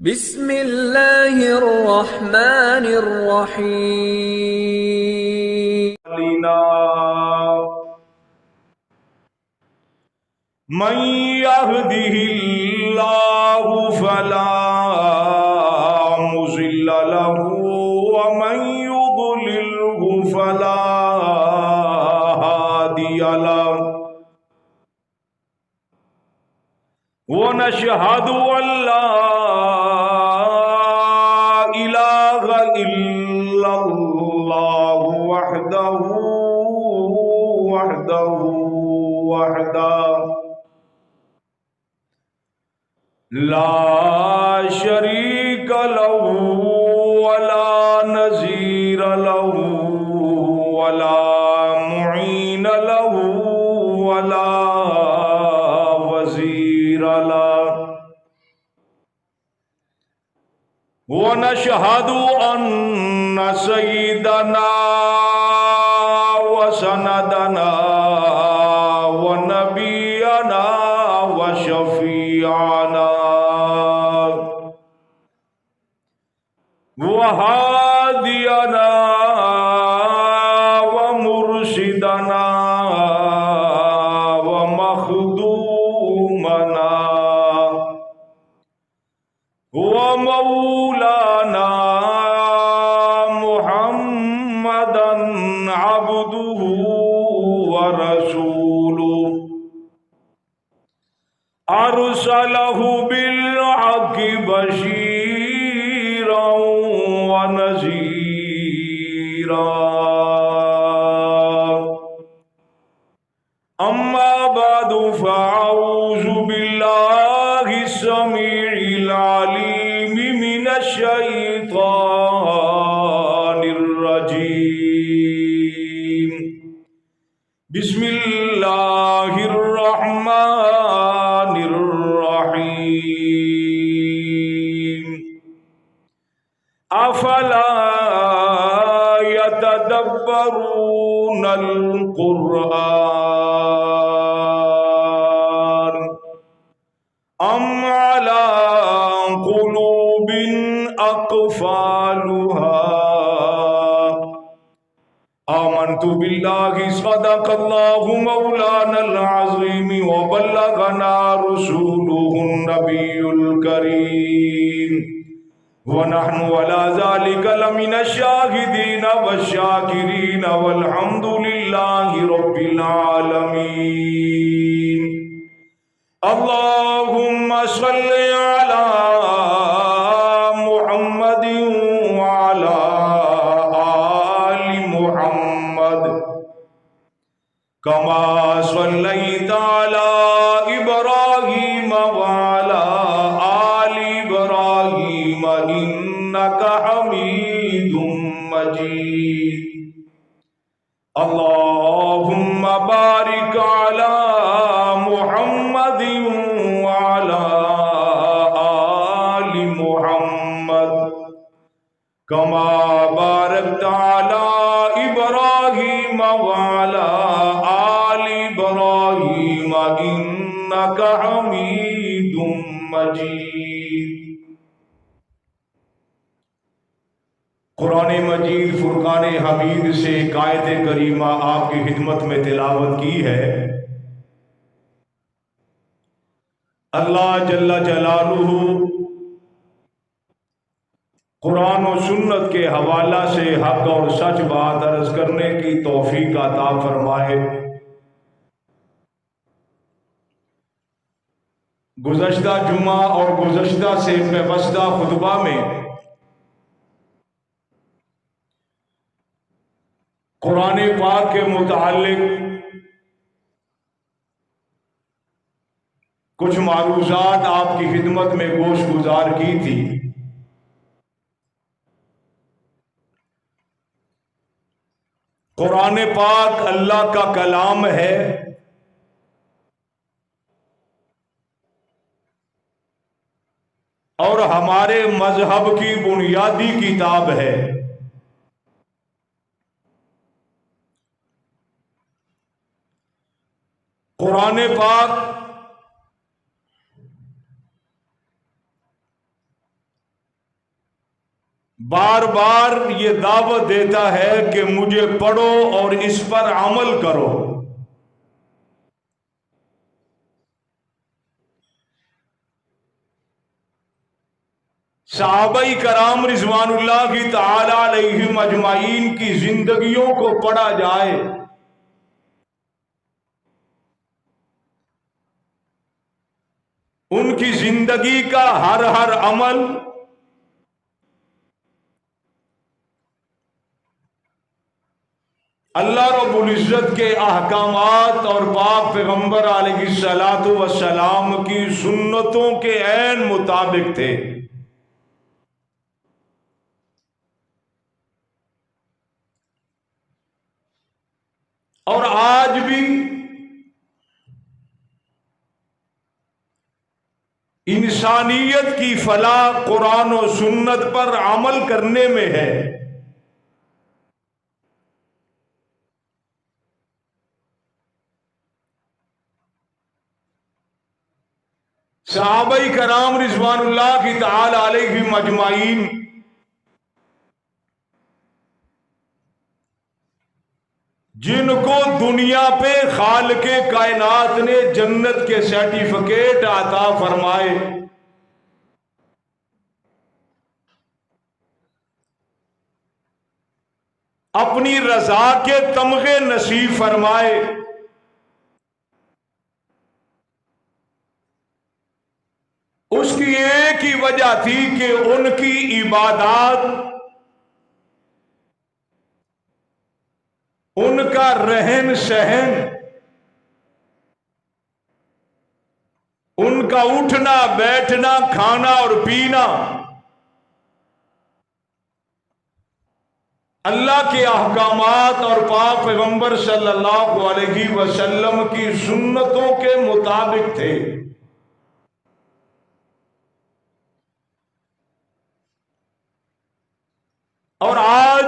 بسم اللہ الرحمن الرحیم من يهده الله فلا مضل له ومن يضلله فلا هادي له ونشهد أن لا إله إلا الله وحده لا شريك له ولا نظير له ولا معين له ولا وزير له ونشهد أن سيدنا وسندنا ونبينا وشفيعنا وهادينا ومرشدنا ومخدومنا ومولانا محمدا عبده ورسوله أرسله بالحق بشيرا ونذيرا أما بعد فأعوذ بالله السميع العليم من الشيطان الرجيم بسم الله الرحمن الرحيم أفلا يتدبرون القرآن أم على قلوب أقفالها آمنت بالله صدق الله مولانا العظيم وبلغنا رسوله النبي الكريم ونحن على ذلك لمن الشاهدين والشاكرين والحمد لله رب العالمين اللهم صل على محمد وعلى آل محمد كما صليت على إبراهيم وعلى آل إبراهيم إنك حميد مجيد اللهم بارك على محمد وعلى آل محمد كما باركت على إبراهيم وعلى آل إبراهيم إنك حميد مجيد قرآن مجید فرقان حمید سے ایک آیت کریمہ آپ کی خدمت میں تلاوت کی ہے۔ اللہ جل جلالہ قرآن و سنت کے حوالہ سے حق اور سچ بات عرض کرنے کی توفیق عطا فرمائے۔ گزشتہ جمعہ اور گزشتہ سے پیوستہ خطبہ میں قرآن پاک کے متعلق کچھ معروضات آپ کی خدمت میں گوش گزار کی تھی۔ قرآن پاک اللہ کا کلام ہے اور ہمارے مذہب کی بنیادی کتاب ہے۔ قرآن پاک بار بار یہ دعوت دیتا ہے کہ مجھے پڑھو اور اس پر عمل کرو۔ صحابہ کرام رضوان اللہ کی تعالی علیہم اجمعین کی زندگیوں کو پڑھا جائے، ان کی زندگی کا ہر عمل اللہ رب العزت کے احکامات اور پاک پیغمبر علیہ الصلوۃ والسلام کی سنتوں کے عین مطابق تھے۔ اور آج بھی انسانیت کی فلاح قرآن و سنت پر عمل کرنے میں ہے۔ صحابہ کرام رضوان اللہ کی تعالی علیہم اجمعین جن کو دنیا پہ خالق کائنات نے جنت کے سرٹیفکیٹ عطا فرمائے، اپنی رضا کے تمغے نصیب فرمائے، اس کی ایک ہی وجہ تھی کہ ان کی عبادات، ان کا رہن سہن، ان کا اٹھنا بیٹھنا کھانا اور پینا اللہ کے احکامات اور پاک پیغمبر صلی اللہ علیہ وسلم کی سنتوں کے مطابق تھے۔ اور آج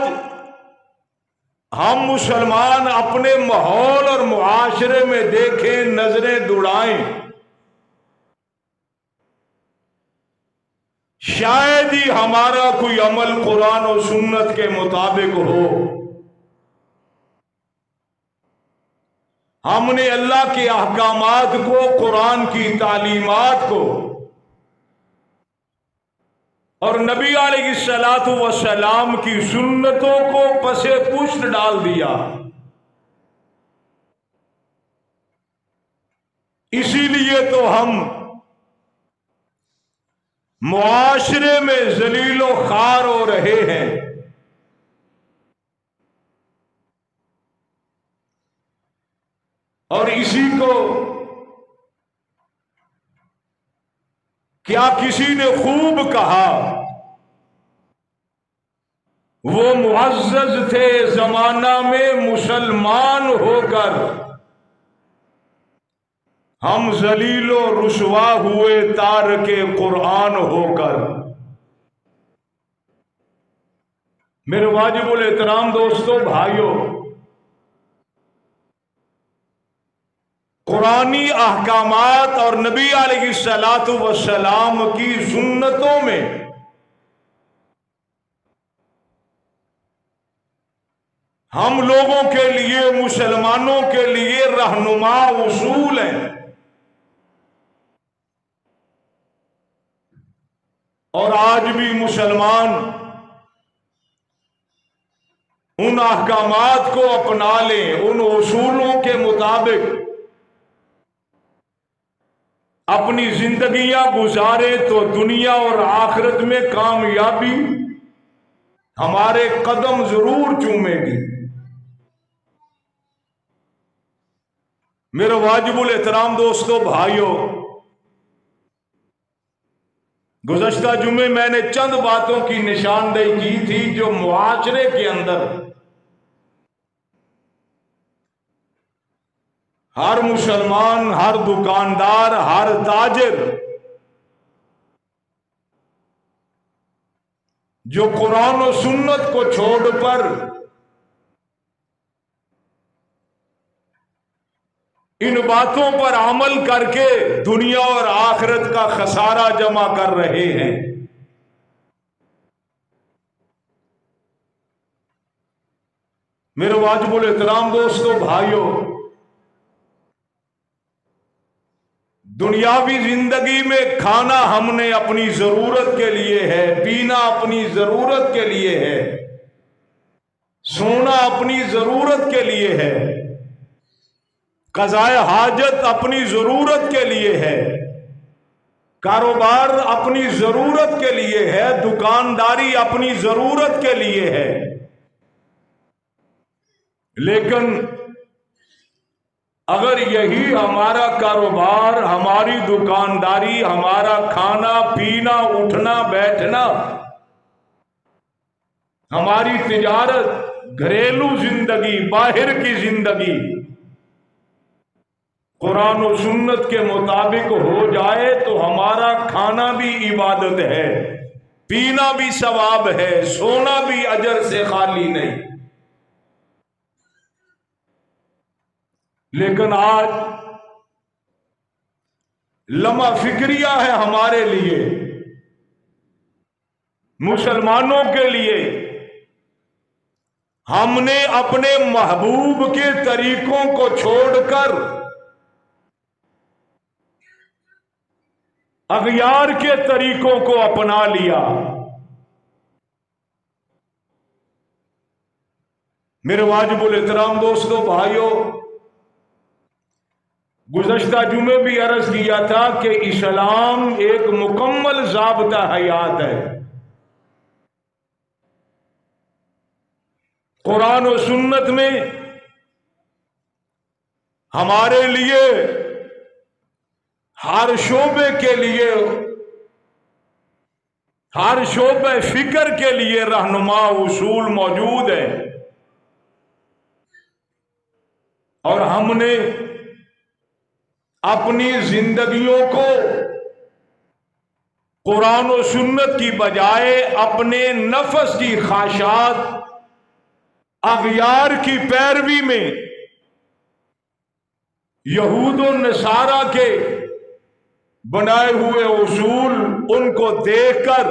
ہم مسلمان اپنے ماحول اور معاشرے میں دیکھیں، نظریں دوڑائیں، شاید ہی ہمارا کوئی عمل قرآن و سنت کے مطابق ہو۔ ہم نے اللہ کے احکامات کو، قرآن کی تعلیمات کو اور نبی علیہ الصلوۃ والسلام کی سنتوں کو پسے پشت ڈال دیا۔ اسی لیے تو ہم معاشرے میں ذلیل و خوار ہو رہے ہیں۔ اور اسی کو کیا کسی نے خوب کہا، وہ معزز تھے زمانہ میں مسلمان ہو کر، ہم ذلیل و رسوا ہوئے تارک قرآن ہو کر۔ میرے واجب الاحترام دوستو، بھائیو، قرآنی احکامات اور نبی علیہ الصلوۃ والسلام کی سنتوں میں ہم لوگوں کے لیے، مسلمانوں کے لیے رہنما اصول ہیں، اور آج بھی مسلمان ان احکامات کو اپنا لیں، ان اصولوں کے مطابق اپنی زندگیاں گزارے تو دنیا اور آخرت میں کامیابی ہمارے قدم ضرور چومے گی۔ میرے واجب الاحترام دوستو، بھائیو، گزشتہ جمعے میں نے چند باتوں کی نشاندہی کی تھی جو معاشرے کے اندر ہر مسلمان، ہر دکاندار، ہر تاجر جو قرآن و سنت کو چھوڑ پر ان باتوں پر عمل کر کے دنیا اور آخرت کا خسارہ جمع کر رہے ہیں۔ میرے واجب الاحترام دوستو بھائیوں، دنیاوی زندگی میں کھانا ہم نے اپنی ضرورت کے لیے ہے، پینا اپنی ضرورت کے لیے ہے، سونا اپنی ضرورت کے لیے ہے، قضاء حاجت اپنی ضرورت کے لیے ہے، کاروبار اپنی ضرورت کے لیے ہے، دکانداری اپنی ضرورت کے لیے ہے۔ لیکن اگر یہی ہمارا کاروبار، ہماری دکانداری، ہمارا کھانا پینا اٹھنا بیٹھنا، ہماری تجارت، گھریلو زندگی، باہر کی زندگی قرآن و سنت کے مطابق ہو جائے تو ہمارا کھانا بھی عبادت ہے، پینا بھی ثواب ہے، سونا بھی اجر سے خالی نہیں۔ لیکن آج لمحہ فکریہ ہے ہمارے لیے، مسلمانوں کے لیے، ہم نے اپنے محبوب کے طریقوں کو چھوڑ کر اغیار کے طریقوں کو اپنا لیا۔ میرے واجب الاحترام دوستو بھائیوں، گزشتہ جمعے بھی عرض کیا تھا کہ اسلام ایک مکمل ضابطہ حیات ہے۔ قرآن و سنت میں ہمارے لیے ہر شعبے کے لیے، ہر شعبے فکر کے لیے رہنما اصول موجود ہیں، اور ہم نے اپنی زندگیوں کو قرآن و سنت کی بجائے اپنے نفس کی خواہشات، اغیار کی پیروی میں، یہود و نصارہ کے بنائے ہوئے اصول ان کو دیکھ کر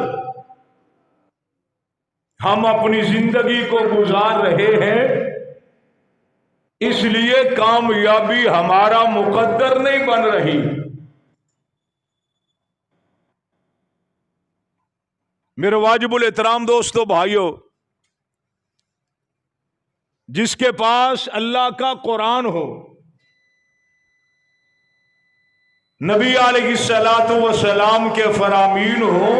ہم اپنی زندگی کو گزار رہے ہیں۔ اس لیے کامیابی ہمارا مقدر نہیں بن رہی۔ میرے واجب الاحترام دوستو بھائیوں، جس کے پاس اللہ کا قرآن ہو، نبی علیہ الصلوۃ والسلام کے فرامین ہو،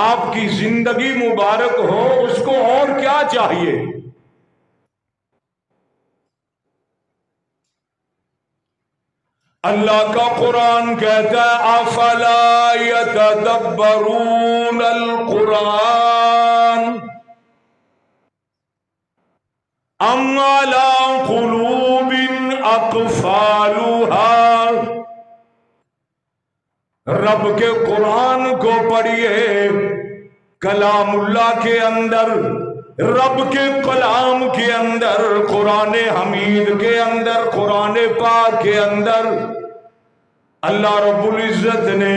آپ کی زندگی مبارک ہو، اس کو اور کیا چاہیے؟ اللہ کا قرآن کہتا ہے افلا یتدبرون القرآن ام علی قلوب اقفالها۔ رب کے قرآن کو پڑھیے، کلام اللہ کے اندر، رب کے کلام کے اندر، قرآن حمید کے اندر، قرآن پاک کے اندر اللہ رب العزت نے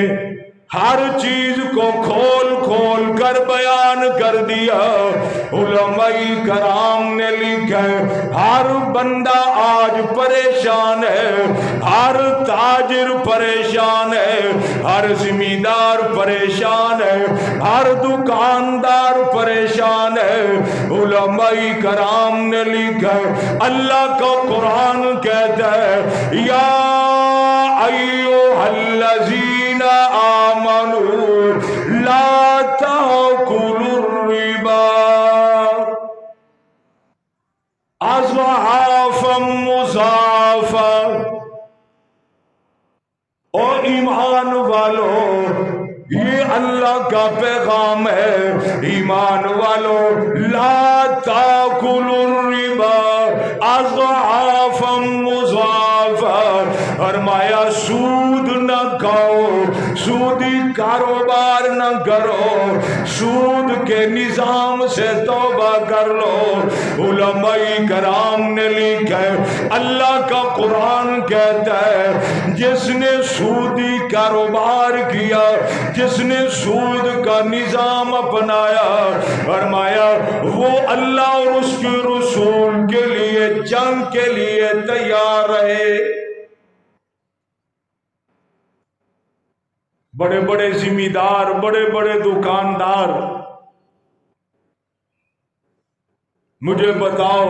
ہر چیز کو کھول کھول کر بیان کر دیا۔ علماء کرام نے لکھا ہے ہر بندہ آج پریشان ہے، ہر تاجر پریشان ہے، ہر زمیندار پریشان ہے، ہر دکاندار پریشان ہے۔ علماء کرام نے لکھا ہے اللہ کا قرآن کہتا ہے یا ایھا الذین آمنوا لا تأکلوا الربا اضعافا مضاعفا۔ اور ایمان والو، یہ اللہ کا پیغام ہے، ایمان والو لا تأکلوا الربا اضعافا مضاعفا۔ فرمایا سود نہ کھاؤ، سودی کاروبار نہ کرو، سود کے نظام سے توبہ کر لو۔ علماء کرام نے لکھا ہے، اللہ کا قرآن کہتا ہے جس نے سودی کاروبار کیا، جس نے سود کا نظام اپنایا، فرمایا وہ اللہ اور اس کے رسول کے لیے جنگ کے لیے تیار رہے۔ بڑے بڑے ذمہ دار، بڑے بڑے دکاندار، مجھے بتاؤ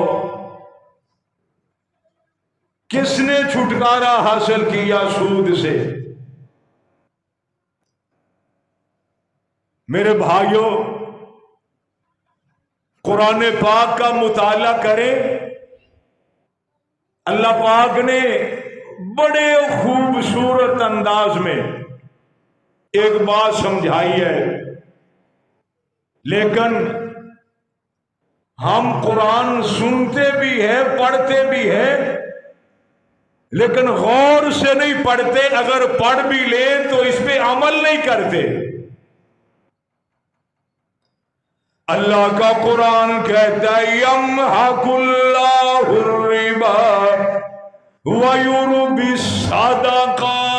کس نے چھٹکارا حاصل کیا سود سے؟ میرے بھائیوں، قرآن پاک کا مطالعہ کریں۔ اللہ پاک نے بڑے خوبصورت انداز میں ایک بات سمجھائی ہے، لیکن ہم قرآن سنتے بھی ہیں، پڑھتے بھی ہیں، لیکن غور سے نہیں پڑھتے۔ اگر پڑھ بھی لیں تو اس پہ عمل نہیں کرتے۔ اللہ کا قرآن کہتا ہے یمحق اللہ الربا ویربی الصدقات،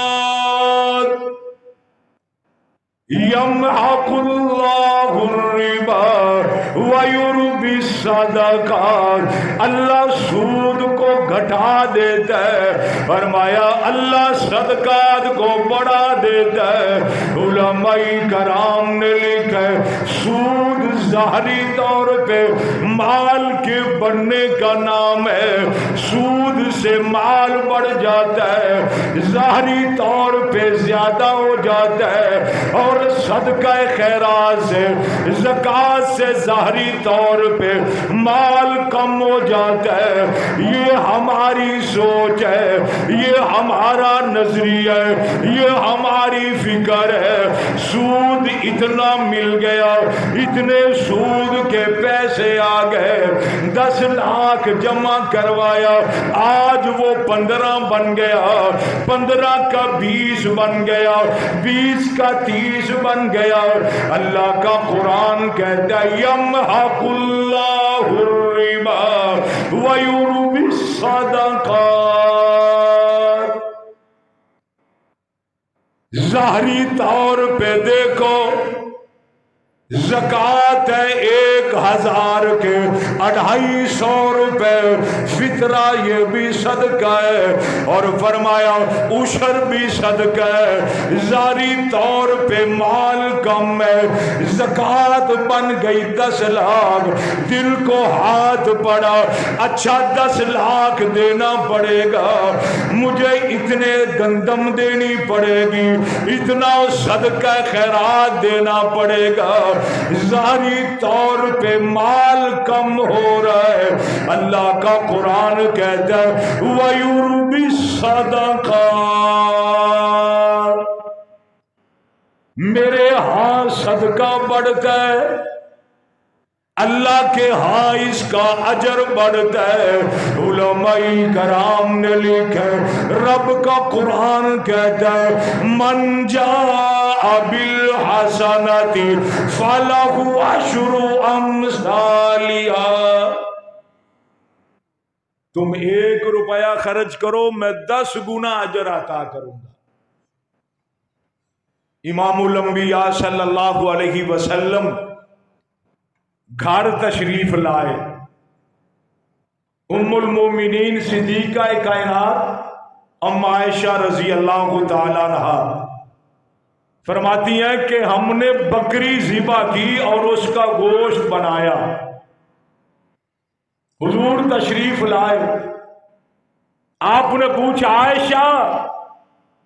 یمحق اللہ الربا ویربی الصدقات، اللہ سود کو گھٹا دیتا ہے، فرمایا اللہ صدقات کو بڑھا دیتا ہے۔ علماء کرام نے لکھا ہے سود ظاہری طور پہ مال کے بڑھنے کا نام ہے، سود سے مال بڑھ جاتا ہے، ظاہری طور پہ زیادہ ہو جاتا ہے، اور صدقہ خیرات سے، زکوٰۃ سے ظاہری طور پہ مال کم ہو جاتا ہے۔ یہ ہماری سوچ ہے، یہ ہمارا نظریہ ہے، یہ ہماری فکر ہے۔ سود اتنا مل گیا، اتنے سود کے پیسے آ گئے، 10 لاکھ جمع کروایا، آج وہ 15 بن گیا، 15 کا 20 بن گیا، 20 کا 30 بن گیا۔ اللہ کا قرآن کہتا ہے یمحق اللہ الربا ویربی الصدقات، ظاہری طور پہ دیکھو زکوٰۃ ہے 1000 کے 250 روپے، فطرہ یہ بھی صدقہ ہے، اور فرمایا عشر بھی صدقہ ہے۔ ظاہری طور پہ مال کم ہے، زکوٰۃ بن گئی 10 لاکھ، دل کو ہاتھ پڑا، اچھا 10 لاکھ دینا پڑے گا، مجھے اتنے گندم دینی پڑے گی، اتنا صدقہ خیرات دینا پڑے گا۔ ظاہری طور پہ مال کم ہو رہا ہے، اللہ کا قرآن کہتا ہے وَيُرْبِي الصَّدَقَاتِ، میرے ہاں صدقہ بڑھتا ہے، اللہ کے ہاں اس کا اجر بڑھتا ہے۔ علماء کرام نے لکھا ہے رب کا قرآن کہتا ہے من جاء بالحسنۃ فلہ عشر امثالہا، تم 1 روپیہ خرچ کرو میں 10 گنا اجر عطا کروں گا۔ امام الانبیاء صلی اللہ علیہ وسلم گھر تشریف لائے، ام المومنین صدیقہ کائنات ام عائشہ رضی اللہ تعالیٰ عنہا فرماتی ہیں کہ ہم نے بکری ذبح کی اور اس کا گوشت بنایا، حضور تشریف لائے، آپ نے پوچھا عائشہ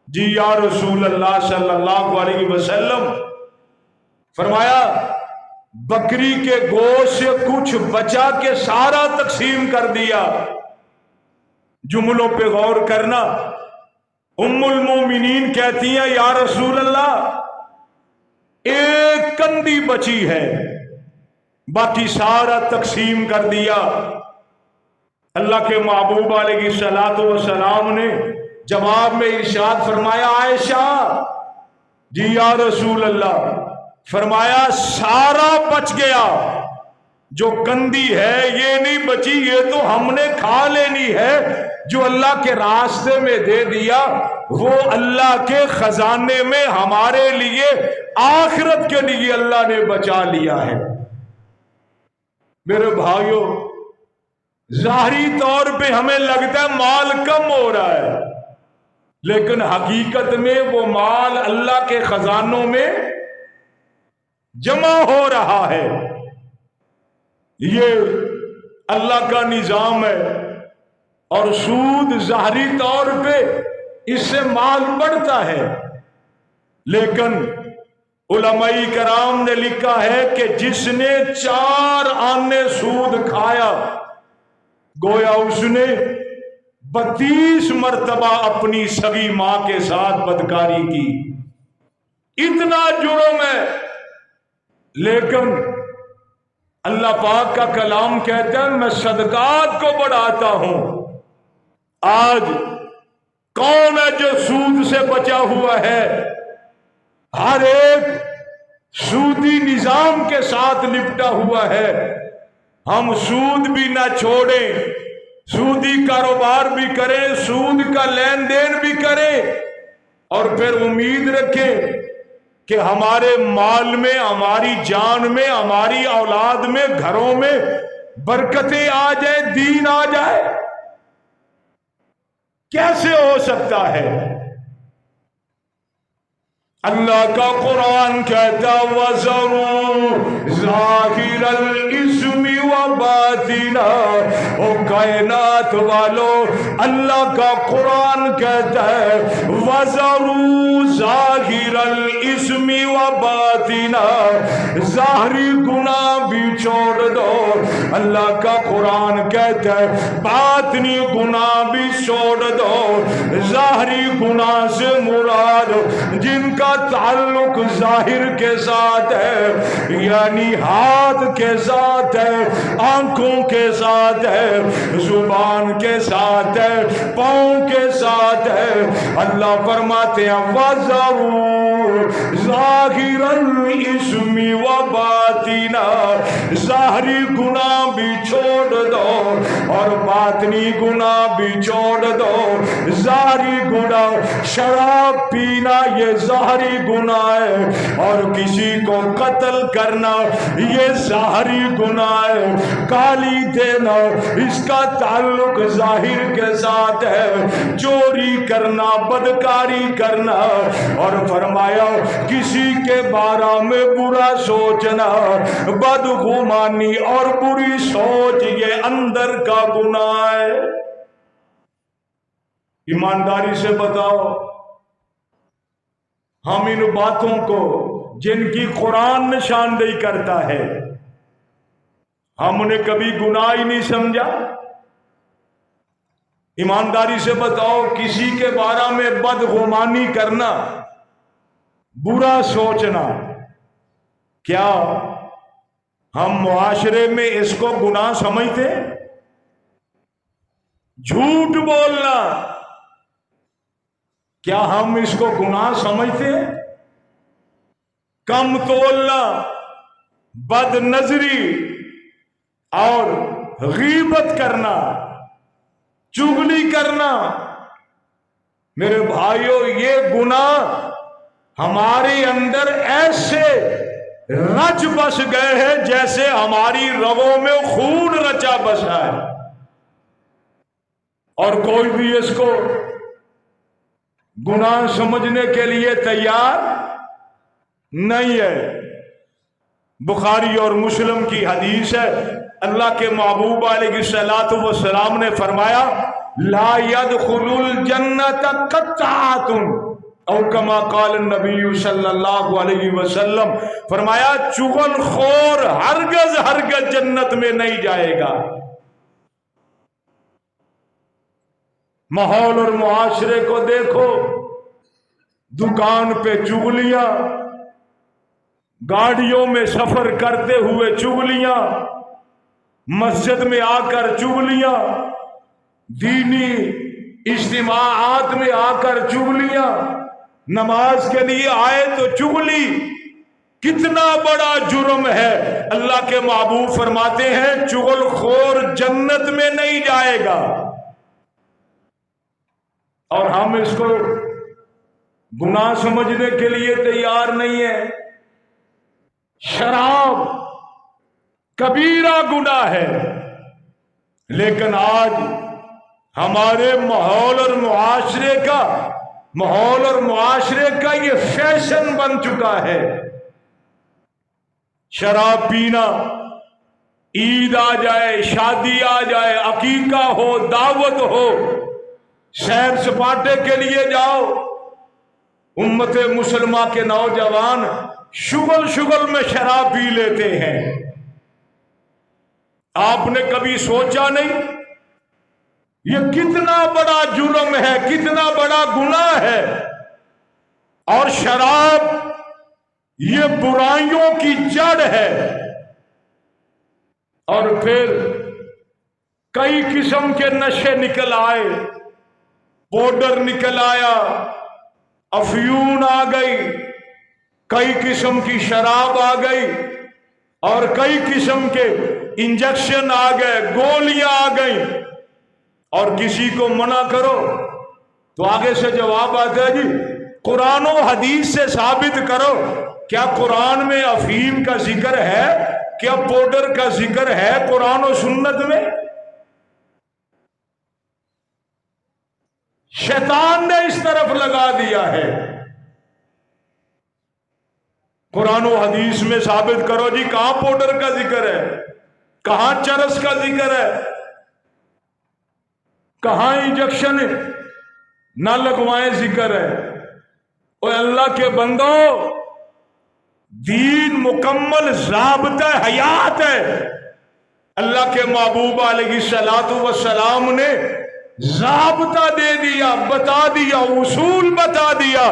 جی یا رسول اللہ صلی اللہ علیہ وسلم، فرمایا بکری کے گوشت سے کچھ بچا کے سارا تقسیم کر دیا۔ جملوں پہ غور کرنا، ام المومنین کہتی ہیں یا رسول اللہ 1 کندی بچی ہے، باقی سارا تقسیم کر دیا۔ اللہ کے محبوب علیہ الصلوۃ والسلام نے جواب میں ارشاد فرمایا عائشہ جی یا رسول اللہ، فرمایا سارا بچ گیا، جو گندی ہے یہ نہیں بچی، یہ تو ہم نے کھا لینی ہے، جو اللہ کے راستے میں دے دیا وہ اللہ کے خزانے میں ہمارے لیے آخرت کے لیے اللہ نے بچا لیا ہے۔ میرے بھائیو، ظاہری طور پہ ہمیں لگتا ہے مال کم ہو رہا ہے، لیکن حقیقت میں وہ مال اللہ کے خزانوں میں جمع ہو رہا ہے۔ یہ اللہ کا نظام ہے، اور سود ظاہری طور پہ اس سے مال بڑھتا ہے، لیکن علماء کرام نے لکھا ہے کہ جس نے 4 آنے سود کھایا گویا اس نے 32 مرتبہ اپنی سگی ماں کے ساتھ بدکاری کی، اتنا جرم ہے۔ لیکن اللہ پاک کا کلام کہتا ہے میں صدقات کو بڑھاتا ہوں۔ آج کون ہے جو سود سے بچا ہوا ہے؟ ہر ایک سودی نظام کے ساتھ لپٹا ہوا ہے۔ ہم سود بھی نہ چھوڑیں، سودی کاروبار بھی کریں، سود کا لین دین بھی کریں، اور پھر امید رکھیں کہ ہمارے مال میں، ہماری جان میں، ہماری اولاد میں، گھروں میں برکتیں آ جائیں، دین آ جائے۔ کیسے ہو سکتا ہے؟ اللہ کا قرآن کہتا وَذَرُوا ظَاهِرَ الْإِثْمِ وَبَاطِنَهُ، او کائنات والو اللہ کا قرآن کہتا ہے وَذَرُوا ظَاهِرَ الْإِثْمِ وَبَاطِنَهُ، ظاہری گناہ بھی چھوڑ دو۔ اللہ کا قرآن کہتا ہے باطنی گناہ بھی چھوڑ دو۔ ظاہری گناہ سے مراد جن کا تعلق ظاہر کے ساتھ ہے، یعنی ہاتھ کے ساتھ ہے، آنکھوں کے ساتھ ہے، زبان کے ساتھ ہے، پاؤں کے ساتھ ہے۔ اللہ فرماتے ہیں وَذَرُوا ظَاهِرَ الْإِثْمِ وَبَاطِنَهُ، ظاہری گناہ بھی چھوڑ دو اور باطنی گناہ بھی چھوڑ دو۔ ظاہری گناہ شراب پینا یہ ظاہری گناہ ہے، اور کسی کو قتل کرنا یہ ظاہری گناہ ہے۔ گالی دینا اس کا تعلق ظاہر کے ساتھ ہے، چوری کرنا، بدکاری کرنا، اور فرمایا کسی کے بارے میں برا سوچنا، بدگمانی اور بری سوچ یہ اندر کا گناہ ہے۔ ایمانداری سے بتاؤ، ہم ان باتوں کو جن کی قرآن نشاندہی کرتا ہے ہم نے کبھی گناہ ہی نہیں سمجھا؟ ایمانداری سے بتاؤ، کسی کے بارے میں بدگمانی کرنا، برا سوچنا، کیا ہم معاشرے میں اس کو گناہ سمجھتے؟ جھوٹ بولنا کیا ہم اس کو گناہ سمجھتے ہیں؟ کم تولنا، بد نظری اور غیبت کرنا، چغلی کرنا، میرے بھائیوں یہ گناہ ہمارے اندر ایسے رچ بس گئے ہیں جیسے ہماری رگوں میں خون رچا بسا ہے، اور کوئی بھی اس کو گناہ سمجھنے کے لیے تیار نہیں ہے۔ بخاری اور مسلم کی حدیث ہے، اللہ کے محبوب علیہ الصلوۃ والسلام نے فرمایا لا يدخل الجنت قطعۃ، او کما قال النبی صلی اللہ علیہ وسلم، فرمایا چغل خور ہرگز جنت میں نہیں جائے گا۔ ماحول اور معاشرے کو دیکھو، دکان پہ چغلیاں، گاڑیوں میں سفر کرتے ہوئے چغلیاں، مسجد میں آ کر چغلیاں، دینی اجتماعات میں آ کر چغلیاں، نماز کے لیے آئے تو چغلی، کتنا بڑا جرم ہے۔ اللہ کے محبوب فرماتے ہیں چغل خور جنت میں نہیں جائے گا، اور ہم اس کو گناہ سمجھنے کے لیے تیار نہیں ہیں۔ شراب کبیرہ گناہ ہے، لیکن آج ہمارے ماحول اور معاشرے کا یہ فیشن بن چکا ہے۔ شراب پینا، عید آ جائے، شادی آ جائے، عقیقہ ہو، دعوت ہو، سیر سپاٹے کے لیے جاؤ، امت مسلمہ کے نوجوان شغل میں شراب پی لیتے ہیں۔ آپ نے کبھی سوچا نہیں یہ کتنا بڑا جرم ہے، کتنا بڑا گناہ ہے؟ اور شراب یہ برائیوں کی جڑ ہے۔ اور پھر کئی قسم کے نشے نکل آئے، پاؤڈر نکل آیا، افیون آ گئی، کئی قسم کی شراب آ گئی، اور کئی قسم کے انجیکشن آ گئے، گولیاں آ گئیں۔ اور کسی کو منع کرو تو آگے سے جواب آتا ہے جی قرآن و حدیث سے ثابت کرو، کیا قرآن میں افیم کا ذکر ہے؟ کیا پاؤڈر کا ذکر ہے قرآن و سنت میں؟ شیطان نے اس طرف لگا دیا ہے۔ قرآن و حدیث میں ثابت کرو جی، کہاں پاؤڈر کا ذکر ہے، کہاں چرس کا ذکر ہے، کہاں انجیکشن نہ لگوائیں ذکر ہے؟ اور اللہ کے بندو، دین مکمل ضابطہ حیات ہے۔ اللہ کے محبوب علیہ السلام نے ضابطہ دے دیا، بتا دیا، اصول بتا دیا،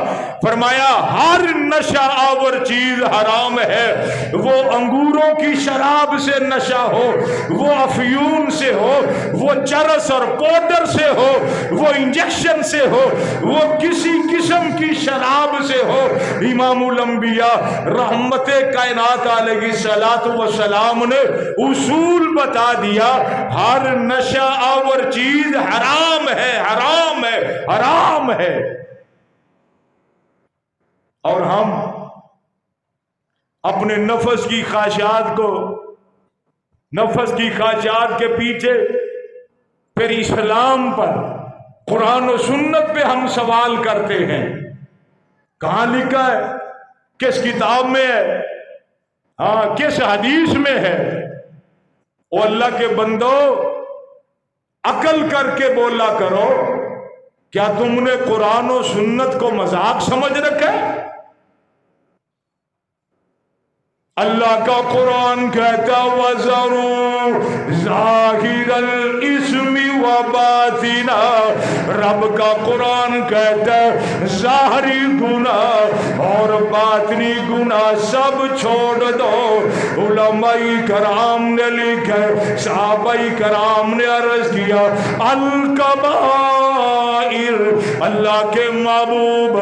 فرمایا ہر نشہ آور چیز حرام ہے، وہ انگوروں کی شراب سے نشہ ہو، وہ افیون سے ہو، وہ چرس اور پاؤڈر سے ہو، وہ انجیکشن سے ہو، وہ کسی قسم کی شراب سے ہو۔ امام الانبیاء رحمت کائنات علیہ السلام نے اصول بتا دیا، ہر نشہ آور چیز حرام ہے، حرام ہے، حرام ہے۔ اور ہم اپنے نفس کی خواہشات کے پیچھے، پھر اسلام پر، قرآن و سنت پہ ہم سوال کرتے ہیں، کہاں لکھا ہے، کس کتاب میں ہے، کس حدیث میں ہے؟ او اللہ کے بندو، عقل کر کے بولا کرو، کیا تم نے قرآن و سنت کو مذاق سمجھ رکھا ہے؟ اللہ کا قرآن کہتا وَذَرُوا ظَاهِرَ الْإِثْمِ وَبَاطِنَهُ، رب کا قرآن کہتا ظاہری گناہ اور باطنی گناہ سب چھوڑ دو۔ علماء کرام نے لکھا، صحابہ کرام نے عرض کیا الکبائر، اللہ کے محبوب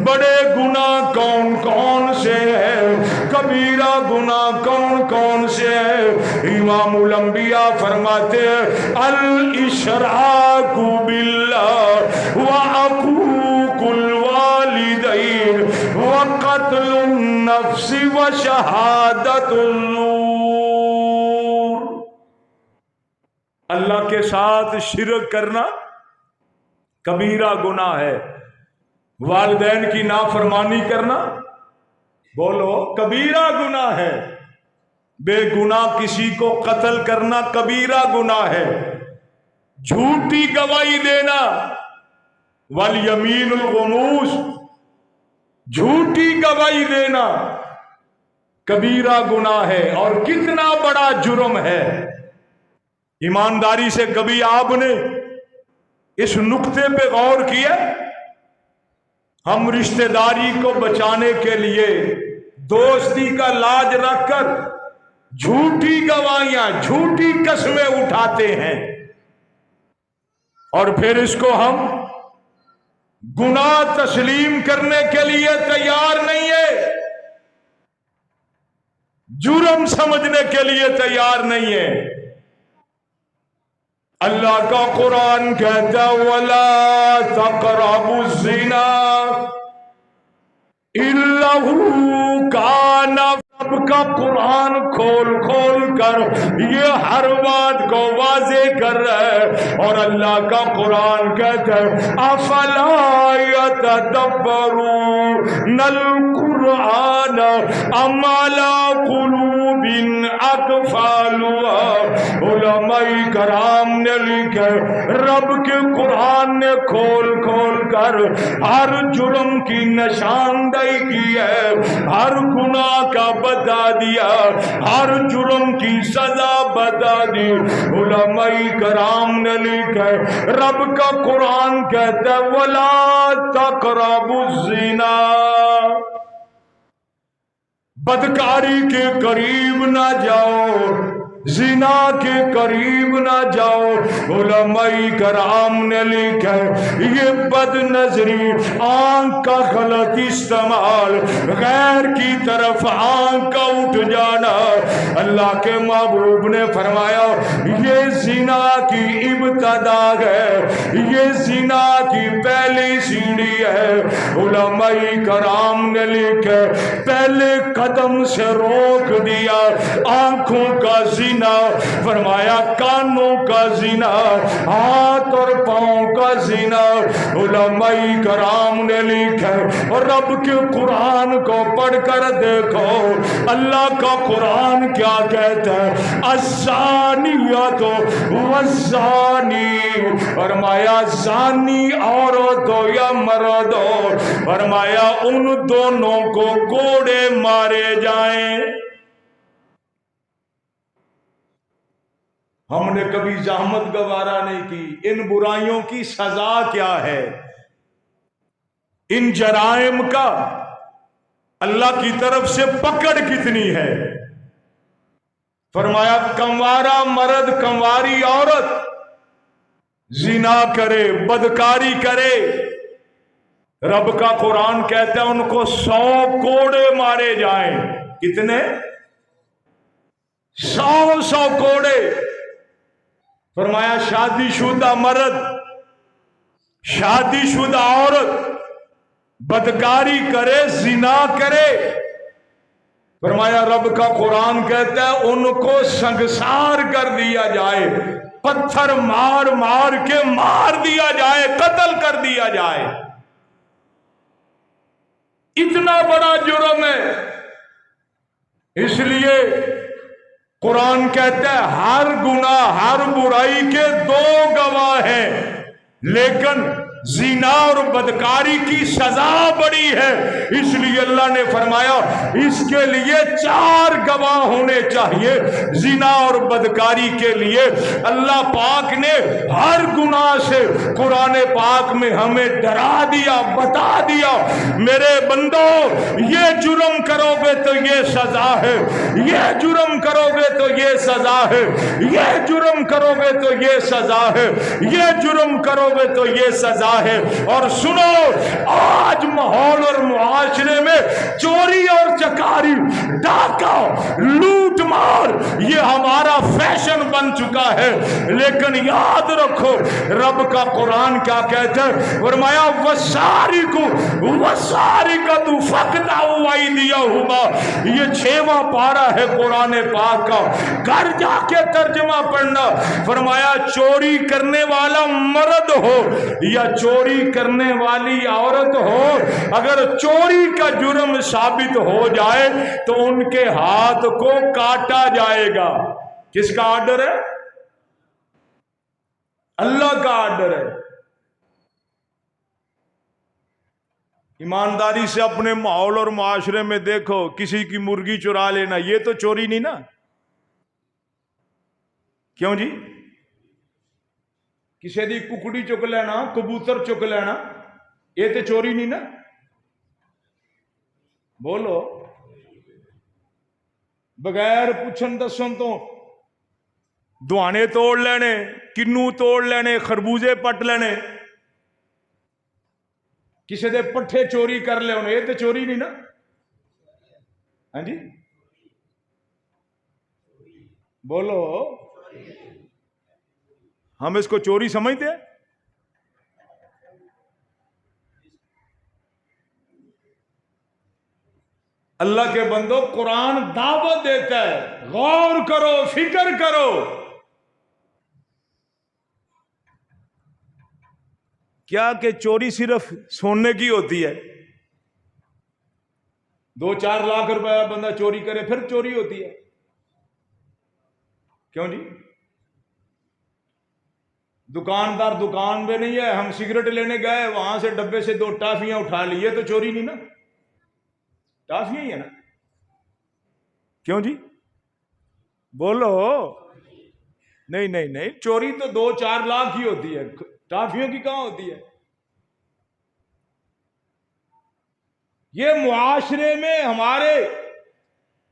بڑے گناہ کون کون سے ہیں، کبیرہ گناہ کون کون سے ہیں؟ امام الانبیاء فرماتے ہیں الاشراک باللہ وعقوق الوالدین وقتل النفس وشہادت الزور۔ اللہ کے ساتھ شرک کرنا کبیرہ گناہ ہے، والدین کی نافرمانی کرنا بولو کبیرہ گناہ ہے، بے گناہ کسی کو قتل کرنا کبیرہ گناہ ہے، جھوٹی گواہی دینا والیمین الغموس، جھوٹی گواہی دینا کبیرہ گناہ ہے، اور کتنا بڑا جرم ہے۔ ایمانداری سے کبھی آپ نے اس نقطے پہ غور کیا؟ ہم رشتہ داری کو بچانے کے لیے دوستی کا لاج رکھ کر جھوٹی گواہیاں، جھوٹی قسمیں اٹھاتے ہیں، اور پھر اس کو ہم گناہ تسلیم کرنے کے لیے تیار نہیں ہے، جرم سمجھنے کے لیے تیار نہیں ہے۔ اللہ کا قرآن کہتا ہے وَلَا تَقْرَبُوا الزِّنَا إِنَّهُ كَانَ۔ رب کا قرآن کھول کھول کر یہ ہر بات کو واضح کر رہا ہے، اور اللہ کا قرآن کہتا ہے افلا يتدبرون القرآن ام علی قلوب اقفالها۔ علماء کرام نے لکھا رب کے قرآن نے کھول کھول کر ہر جرم کی نشاندہی کی ہے، ہر گناہ کا بتا دیا، ہر جرم کی سزا بتا دی۔ علماء کرام نے لکھا رب کا قرآن کہتا ہے وَلَا تَقْرَبُوا الزِّنَا، بدکاری کے قریب نہ جاؤ، زنا کے قریب نہ جاؤ۔ علماء کرام نے لکھا یہ بد نظری، آنکھ کا غلط استعمال، غیر کی طرف آنکھ کا اٹھ جانا، اللہ کے محبوب نے فرمایا یہ زنا کی ابتدا ہے، یہ زنا کی پہلی سیڑھی ہے۔ علماء کرام نے لکھا پہلے قدم سے روک دیا آنکھوں کا زنا، فرمایا کانوں کا زنا، ہاتھ اور پاؤں کا زنا۔ علماء کرام نے لکھا اور رب کے قرآن کو پڑھ کر دیکھو اللہ کا قرآن کیا کہتا ہے الزانیۃ والزانی، فرمایا زانی عورت ہو یا مرد ہو، فرمایا ان دونوں کو کوڑے مارے جائیں۔ ہم نے کبھی زحمت گوارا نہیں کی، ان برائیوں کی سزا کیا ہے، ان جرائم کا اللہ کی طرف سے پکڑ کتنی ہے۔ فرمایا کنوارا مرد کنواری عورت زنا کرے بدکاری کرے، رب کا قرآن کہتا ہے ان کو 100 کوڑے مارے جائیں۔ کتنے؟ 100 کوڑے۔ فرمایا شادی شدہ مرد شادی شدہ عورت بدکاری کرے زنا کرے، فرمایا رب کا قرآن کہتا ہے ان کو سنگسار کر دیا جائے، پتھر مار مار کے مار دیا جائے، قتل کر دیا جائے۔ اتنا بڑا جرم ہے۔ اس لیے قرآن کہتا ہے ہر گناہ ہر برائی کے 2 گواہ ہیں، لیکن زنا اور بدکاری کی سزا بڑی ہے، اس لیے اللہ نے فرمایا اس کے لیے 4 گواہ ہونے چاہیے۔ زنا اور بدکاری کے لیے اللہ پاک نے ہر گناہ سے قرآن پاک میں ہمیں ڈرا دیا، بتا دیا میرے بندو یہ جرم کرو گے تو یہ سزا ہے، یہ جرم کرو گے تو یہ سزا ہے، یہ جرم کرو گے تو یہ سزا ہے، یہ جرم کرو گے تو یہ سزا ہے۔ اور سنو آج ماحول اور معاشرے میں چوری اور چکاری، ڈاکہ، لوٹ مار یہ ہمارا فیشن بن چکا ہے، لیکن یاد رکھو رب کا قرآن کیا کہتا ہے، فرمایا وَالسَّارِقَةُ فَاقْطَعُوا أَيْدِيَهُمَا، یہ 6واں پارہ ہے قرآن پاک کا، گھر جا کے ترجمہ پڑھنا۔ فرمایا چوری کرنے والا مرد ہو یا چوری کرنے والی عورت ہو، اگر چوری کا جرم ثابت ہو جائے تو ان کے ہاتھ کو کاٹا جائے گا۔ کس کا آرڈر ہے؟ اللہ کا آرڈر ہے۔ ایمانداری سے اپنے ماحول اور معاشرے میں دیکھو، کسی کی مرغی چرا لینا یہ تو چوری نہیں نا؟ کیوں جی؟ کسی دی ککڑی چک لینا، کبوتر چک لینا یہ تو چوری نہیں نا؟ بولو۔ بغیر پوچھن دسن تو دوانے توڑ لینے، کنو توڑ لینے، خربوزے پٹ لینے، کسی دے پٹھے چوری کر لے انہیں، یہ تو چوری نہیں نا؟ ہاں جی بولو، ہم اس کو چوری سمجھتے ہیں؟ اللہ کے بندو، قرآن دعوت دیتا ہے، غور کرو، فکر کرو۔ کیا کہ چوری صرف سونے کی ہوتی ہے؟ 2-4 لاکھ روپیہ بندہ چوری کرے پھر چوری ہوتی ہے؟ کیوں جی؟ دکاندار دکان پہ نہیں ہے، ہم سگریٹ لینے گئے، وہاں سے ڈبے سے 2 ٹافیاں اٹھا لیے تو چوری نہیں نا؟ ٹافیاں ہی ہے نا؟ کیوں جی بولو؟ نہیں نہیں نہیں، چوری تو 2-4 لاکھ ہی ہوتی ہے، ٹافیوں کی کہاں ہوتی ہے؟ یہ معاشرے میں، ہمارے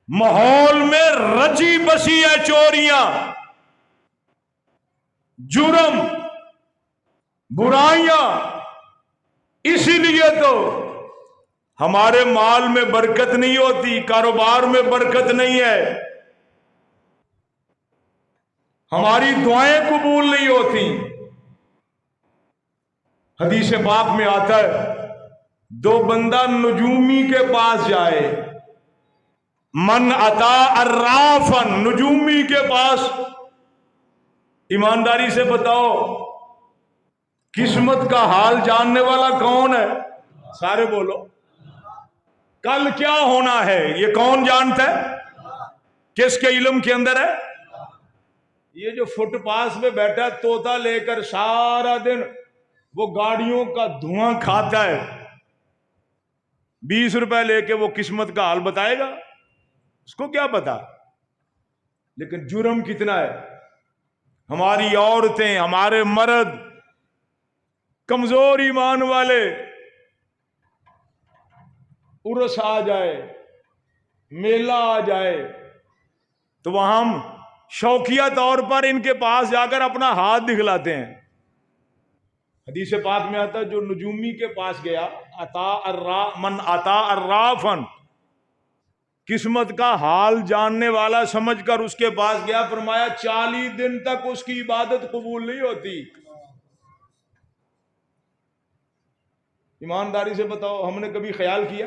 ماحول میں رچی بسی ہے چوریاں، جرم، برائیاں۔ اسی لیے تو ہمارے مال میں برکت نہیں ہوتی، کاروبار میں برکت نہیں ہے، ہماری دعائیں قبول نہیں ہوتی۔ حدیث پاک میں آتا ہے، 2 بندہ نجومی کے پاس جائے، من اتا عرافن، نجومی کے پاس، ایمانداری سے بتاؤ قسمت کا حال جاننے والا کون ہے؟ سارے بولو، کل کیا ہونا ہے یہ کون جانتا ہے؟ کس کے علم کے اندر ہے؟ یہ جو فٹ پاس پہ بیٹھا طوطا لے کر سارا دن وہ گاڑیوں کا دھواں کھاتا ہے، 20 روپے لے کے وہ قسمت کا حال بتائے گا؟ اس کو کیا پتا؟ لیکن جرم کتنا ہے، ہماری عورتیں، ہمارے مرد، کمزور ایمان والے، عرس آ جائے، میلہ آ جائے تو وہاں ہم شوقیہ طور پر ان کے پاس جا کر اپنا ہاتھ دکھلاتے ہیں۔ حدیث پاک میں آتا ہے، جو نجومی کے پاس گیا، من اتا عرافن، قسمت کا حال جاننے والا سمجھ کر اس کے پاس گیا، فرمایا 40 دن تک اس کی عبادت قبول نہیں ہوتی۔ ایمانداری سے بتاؤ، ہم نے کبھی خیال کیا؟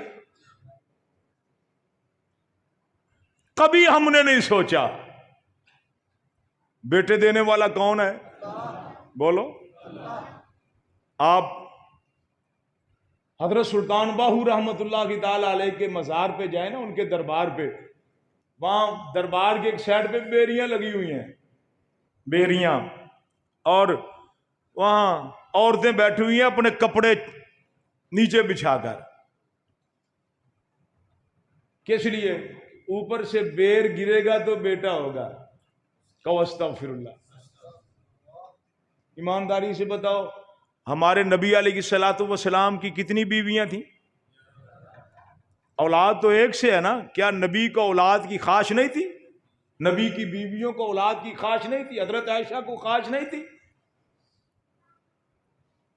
کبھی ہم نے نہیں سوچا بیٹے دینے والا کون ہے؟ بولو۔ آپ حضرت سلطان باہو رحمت اللہ کی تعالی علیہ کے مزار پہ جائیں نا، ان کے دربار پہ، وہاں دربار کے ایک سائڈ پہ بیریاں لگی ہوئی ہیں، بیریاں، اور وہاں عورتیں بیٹھی ہوئی ہیں اپنے کپڑے نیچے بچھا کر۔ کس لیے؟ اوپر سے بیر گرے گا تو بیٹا ہوگا۔ کہ استغفر اللہ۔ ایمانداری سے بتاؤ، ہمارے نبی علیہ الصلوۃ والسلام کی کتنی بیویاں تھیں؟ اولاد تو ایک سے ہے نا، کیا نبی کو اولاد کی خواہش نہیں تھی؟ نبی کی بیویوں کو اولاد کی خواہش نہیں تھی؟ حضرت عائشہ کو خواہش نہیں تھی؟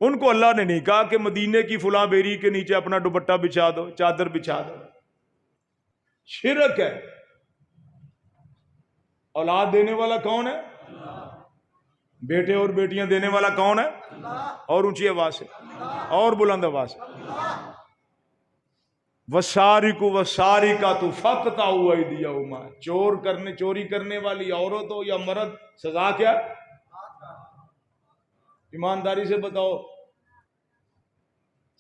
ان کو اللہ نے نہیں کہا کہ مدینے کی فلاں بیری کے نیچے اپنا دوپٹہ بچھا دو، چادر بچھا دو۔ شرک ہے۔ اولاد دینے والا کون ہے؟ بیٹے اور بیٹیاں دینے والا کون ہے؟ اور اونچی آواز سے، اور بلند آواز سے، وَالسَّارِقُ وَالسَّارِقَةُ فَاقْطَعُوا أَيْدِيَهُمَا، چوری کرنے والی عورت ہو یا مرد، سزا کیا؟ ایمانداری سے بتاؤ،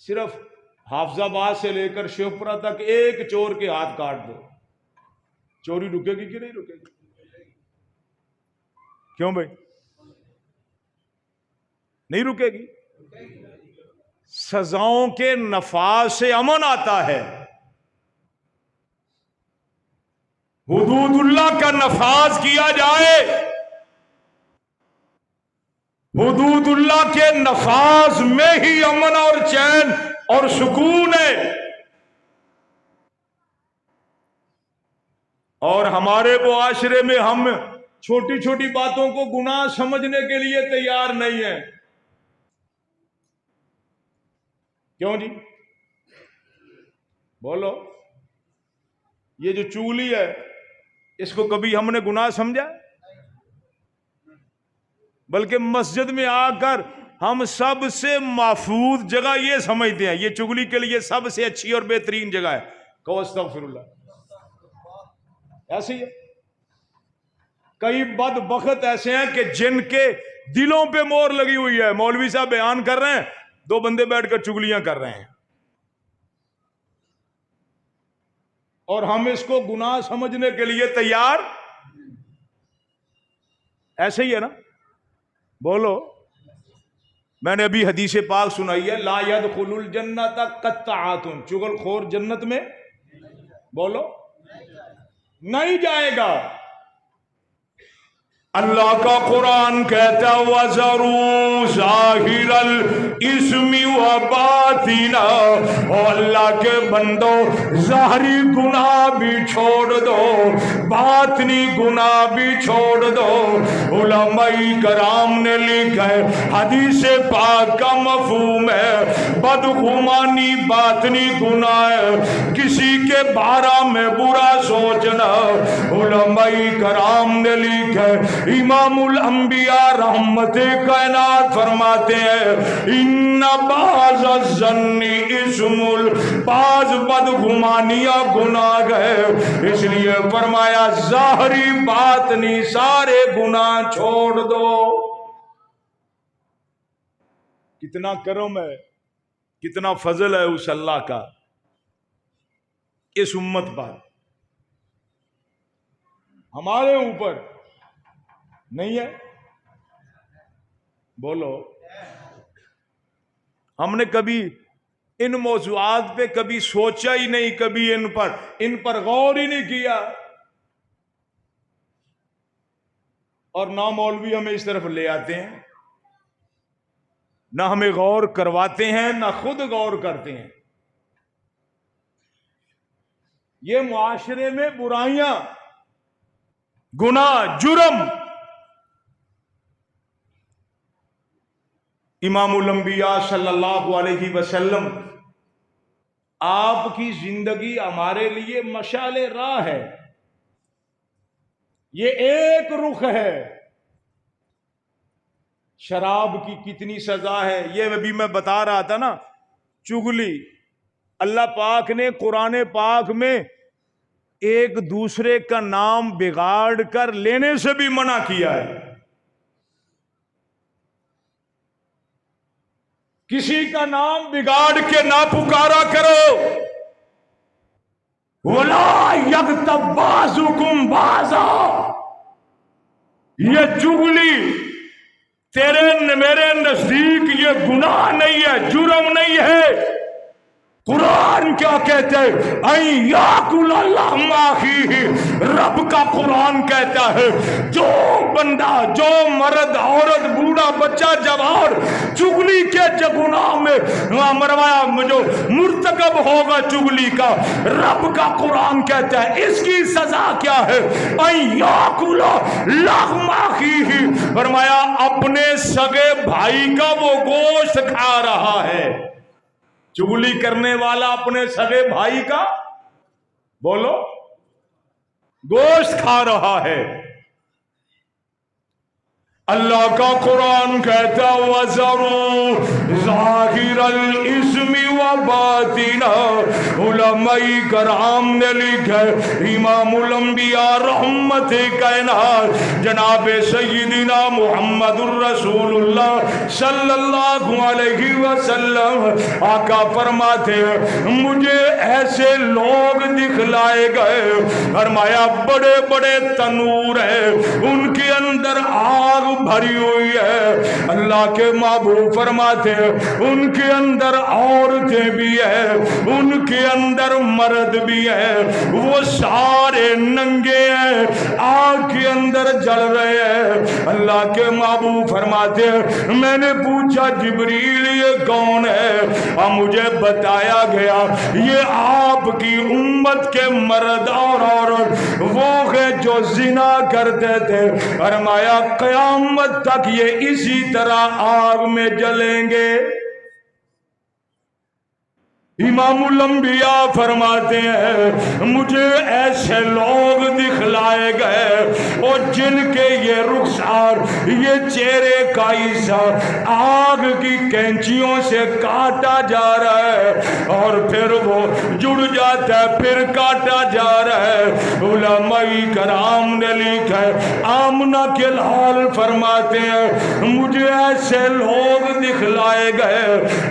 صرف حافظ آباد سے لے کر شیوپورہ تک ایک چور کے ہاتھ کاٹ دو، چوری رکے گی کہ نہیں رکے گی؟ کیوں بھائی نہیں رکے گی؟ سزاؤں کے نفاذ سے امن آتا ہے، حدود اللہ کا نفاذ کیا جائے، حدود اللہ کے نفاذ میں ہی امن اور چین اور سکون ہے۔ اور ہمارے معاشرے میں ہم چھوٹی چھوٹی باتوں کو گناہ سمجھنے کے لیے تیار نہیں ہیں کیوں جی بولو؟ یہ جو چغلی ہے اس کو کبھی ہم نے گناہ سمجھا؟ بلکہ مسجد میں آ کر ہم سب سے محفوظ جگہ یہ سمجھتے ہیں، یہ چغلی کے لیے سب سے اچھی اور بہترین جگہ ہے، کہو استغفر اللہ۔ ایسے ہی ہے، کئی بدبخت ایسے ہیں کہ جن کے دلوں پہ مور لگی ہوئی ہے، مولوی صاحب بیان کر رہے ہیں، دو بندے بیٹھ کر چغلیاں کر رہے ہیں، اور ہم اس کو گناہ سمجھنے کے لیے تیار۔ ایسے ہی ہے نا؟ بولو۔ میں نے ابھی حدیث پاک سنائی ہے، لا يدخل الجنت قطاعۃ، چغل خور جنت میں بولو نہیں جائے گا۔ اللہ کا قرآن کہتا ہے وَذَرُوا ظَاهِرَ الْإِثْمِ وَبَاطِنَهُ، اور اللہ کے بندو ظاہری گناہ بھی چھوڑ دو، باطنی گناہ بھی چھوڑ دو۔ علماء کرام نے لکھا ہے حدیث پاک کا مفہوم ہے بدگمانی باطنی گناہ ہے، کسی کے بارے میں برا سوچنا۔ علماء کرام نے لکھا ہے، امام الانبیاء رحمت کائنات فرماتے ہیں ان بعض الظن اسم، بعض بدگمانیاں گناہ ہے، اس لیے فرمایا ظاہری باطنی سارے گناہ چھوڑ دو۔ کتنا کرم ہے، کتنا فضل ہے اس اللہ کا اس امت پر، ہمارے اوپر نہیں ہے؟ بولو۔ ہم نے کبھی ان موضوعات پہ کبھی سوچا ہی نہیں، کبھی ان پر غور ہی نہیں کیا، اور نہ مولوی ہمیں اس طرف لے آتے ہیں، نہ ہمیں غور کرواتے ہیں، نہ خود غور کرتے ہیں۔ یہ معاشرے میں برائیاں، گناہ، جرم، امام الانبیاء صلی اللہ علیہ وسلم آپ کی زندگی ہمارے لیے مشعل راہ ہے، یہ ایک رخ ہے۔ شراب کی کتنی سزا ہے، یہ ابھی میں بتا رہا تھا نا، چغلی۔ اللہ پاک نے قرآن پاک میں ایک دوسرے کا نام بگاڑ کر لینے سے بھی منع کیا ہے۔ کسی کا نام بگاڑ کے نہ پکارا کرو۔ وَلَا يَغْتَبْ بَعْضُكُمْ بَعْضًا، یہ چغلی تیرے میرے نزدیک یہ گناہ نہیں ہے، جرم نہیں ہے۔ قرآن کیا کہتے ہیں؟ اَن یَأْکُلَ لَحْمَ أَخِیہِ، رب کا قرآن کہتا ہے جو بندہ، جو مرد، عورت، بوڑھا، بچہ، جوان چغلی کے گناہ میں مروایا جو مرتکب ہوگا چغلی کا، رب کا قرآن کہتا ہے اس کی سزا کیا ہے؟ اَن یَأْکُلَ لَحْمَ أَخِیہِ، فرمایا اپنے سگے بھائی کا وہ گوشت کھا رہا ہے۔ چغلی کرنے والا اپنے سگے بھائی کا بولو گوشت کھا رہا ہے۔ اللہ کا قرآن کہتا وَذَرُوا ظَاهِرَ الْإِثْمِ وَبَاطِنَهُ، علماء کرام نے لکھا ہے، امام الانبیاء رحمت کائنات جناب سیدنا محمد الرسول اللہ صلی اللہ علیہ وسلم آقا فرماتے ہیں مجھے ایسے لوگ دکھلائے گئے، فرمایا بڑے بڑے تنور ہیں، ان کے اندر آگ بھری ہوئی ہے، اللہ کے محبوب فرماتے ہیں ان کے اندر عورتیں بھی ہیں، ان کے اندر مرد بھی ہیں، وہ سارے ننگے ہیں، آگ کے اندر جل رہے ہیں۔ اللہ کے محبوب فرماتے ہیں میں نے پوچھا جبریل یہ کون ہے؟ اور مجھے بتایا گیا یہ آپ کی امت کے مرد اور عورت وہ ہیں جو زنا کرتے تھے، فرمایا قیامت تک یہ اسی طرح آگ میں جلیں گے۔ امام الانبیاء فرماتے ہیں مجھے ایسے لوگ دکھلائے گئے اور جن کے یہ رخسار یہ چہرے کا حصہ آگ کی کینچیوں سے کاٹا جا رہا ہے اور پھر وہ جڑ جاتا ہے پھر کاٹا جا رہا ہے۔ علماء کرام نے لکھا ہے آمنہ کے لال فرماتے ہیں مجھے ایسے لوگ دکھلائے گئے